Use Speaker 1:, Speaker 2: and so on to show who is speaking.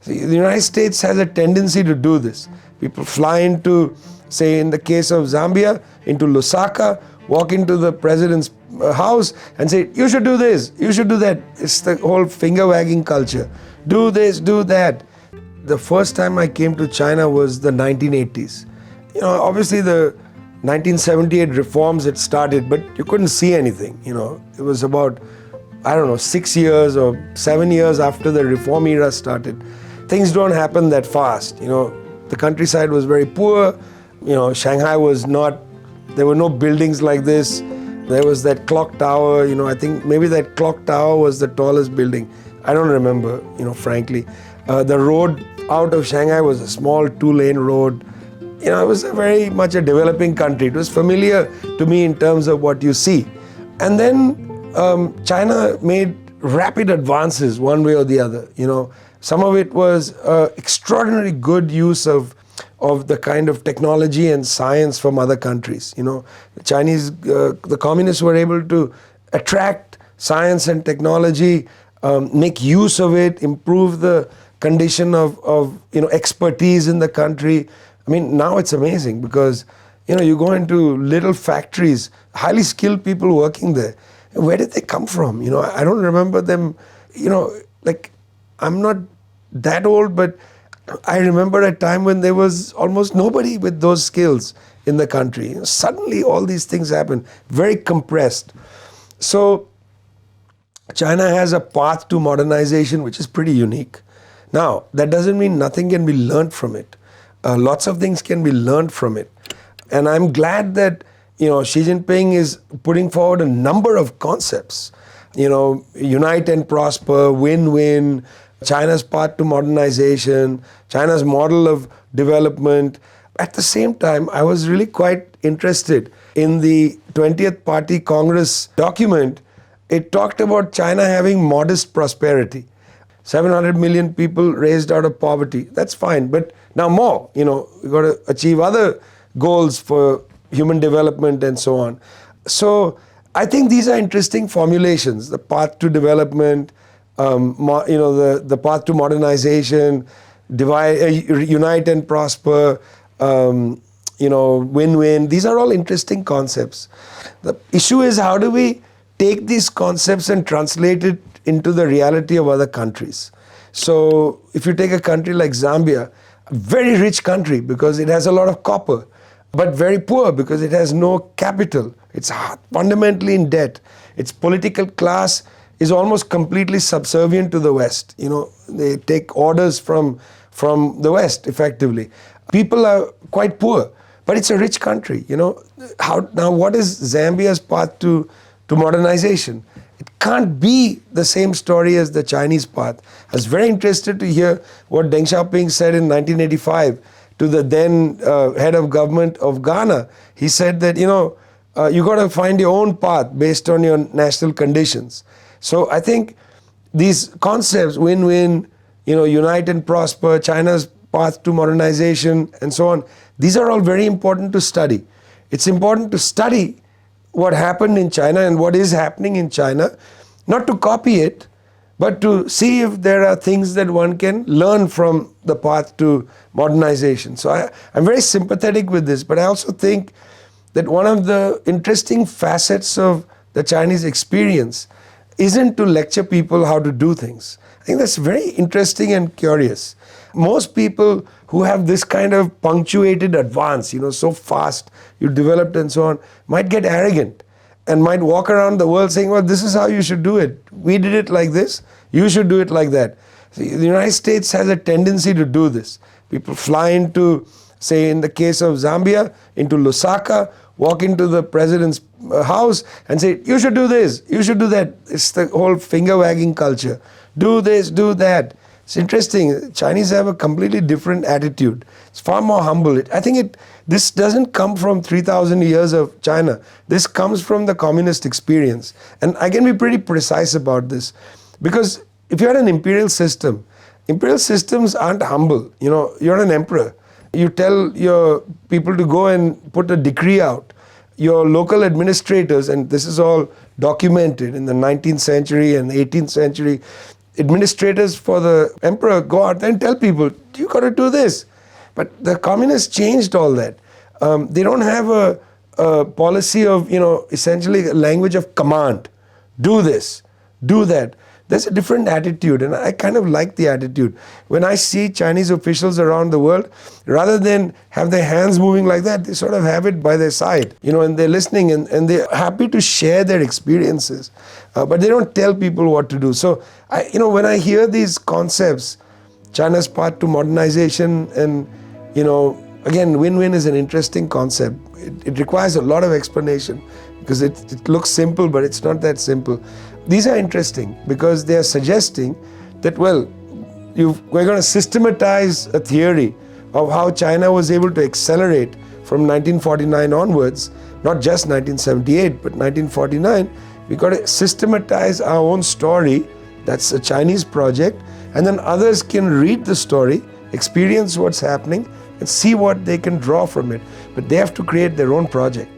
Speaker 1: See, the United States has a tendency to do this. People fly into, say in the case of Zambia, into Lusaka, walk into the president's house and say, you should do this, you should do that. It's the whole finger wagging culture. Do this, do that. The first time I came to China was the 1980s. Obviously the 1978 reforms had started, but you couldn't see anything. It was about, 6 years or 7 years after the reform era started. Things don't happen that fast. The countryside was very poor. Shanghai was not, there were no buildings like this. There was that clock tower, I think maybe that clock tower was the tallest building. I don't remember, frankly. The road out of Shanghai was a small 2-lane road. It was very much a developing country. It was familiar to me in terms of what you see. And then China made rapid advances one way or the other. Some of it was extraordinarily good use of the kind of technology and science from other countries. The Chinese, the communists were able to attract science and technology, make use of it, improve the condition of expertise in the country. Now it's amazing because, you go into little factories, highly skilled people working there. Where did they come from? I don't remember them, I'm not that old, but I remember a time when there was almost nobody with those skills in the country. Suddenly all these things happen, very compressed. So China has a path to modernization which is pretty unique. Now, that doesn't mean nothing can be learned from it. Lots of things can be learned from it. And I'm glad that Xi Jinping is putting forward a number of concepts. Unite and prosper, win-win, China's path to modernization, China's model of development. At the same time, I was really quite interested in the 20th Party Congress document. It talked about China having modest prosperity. 700 million people raised out of poverty. That's fine, but now more. We've got to achieve other goals for human development and so on. So I think these are interesting formulations. The path to development, the path to modernization, unite and prosper, win-win. These are all interesting concepts. The issue is, how do we take these concepts and translate it into the reality of other countries? So if you take a country like Zambia, a very rich country because it has a lot of copper, but very poor because it has no capital. It's fundamentally in debt. Its political class is almost completely subservient to the West. They take orders from the West, effectively. People are quite poor, but it's a rich country. Now what is Zambia's path to modernization? It can't be the same story as the Chinese path. I was very interested to hear what Deng Xiaoping said in 1985 to the then head of government of Ghana. He said that, you got to find your own path based on your national conditions. So I think these concepts, win-win, unite and prosper, China's path to modernization, and so on, these are all very important to study. It's important to study what happened in China and what is happening in China, not to copy it, but to see if there are things that one can learn from the path to modernization. So I'm very sympathetic with this, but I also think that one of the interesting facets of the Chinese experience isn't to lecture people how to do things. I think that's very interesting and curious. Most people who have this kind of punctuated advance, so fast, you developed and so on, might get arrogant and might walk around the world saying, well, this is how you should do it. We did it like this, you should do it like that. See, the United States has a tendency to do this. People fly into, say in the case of Zambia, into Lusaka, walk into the president's house and say, you should do this, you should do that. It's the whole finger wagging culture. Do this, do that. It's interesting. Chinese have a completely different attitude. It's far more humble. I think this doesn't come from 3,000 years of China. This comes from the communist experience. And I can be pretty precise about this. Because if you had an imperial system, imperial systems aren't humble. You're an emperor. You tell your people to go and put a decree out. Your local administrators, and this is all documented in the 19th century and 18th century, administrators for the emperor go out and tell people, you got to do this. But the communists changed all that. They don't have a policy of, essentially a language of command. Do this, do that. There's a different attitude, and I kind of like the attitude. When I see Chinese officials around the world, rather than have their hands moving like that, they sort of have it by their side, and they're listening and they're happy to share their experiences, but they don't tell people what to do. So, when I hear these concepts, China's path to modernization and, again, win-win is an interesting concept. It requires a lot of explanation because it looks simple, but it's not that simple. These are interesting because they are suggesting that, we're going to systematize a theory of how China was able to accelerate from 1949 onwards, not just 1978, but 1949. We've got to systematize our own story. That's a Chinese project. And then others can read the story, experience what's happening, and see what they can draw from it. But they have to create their own project.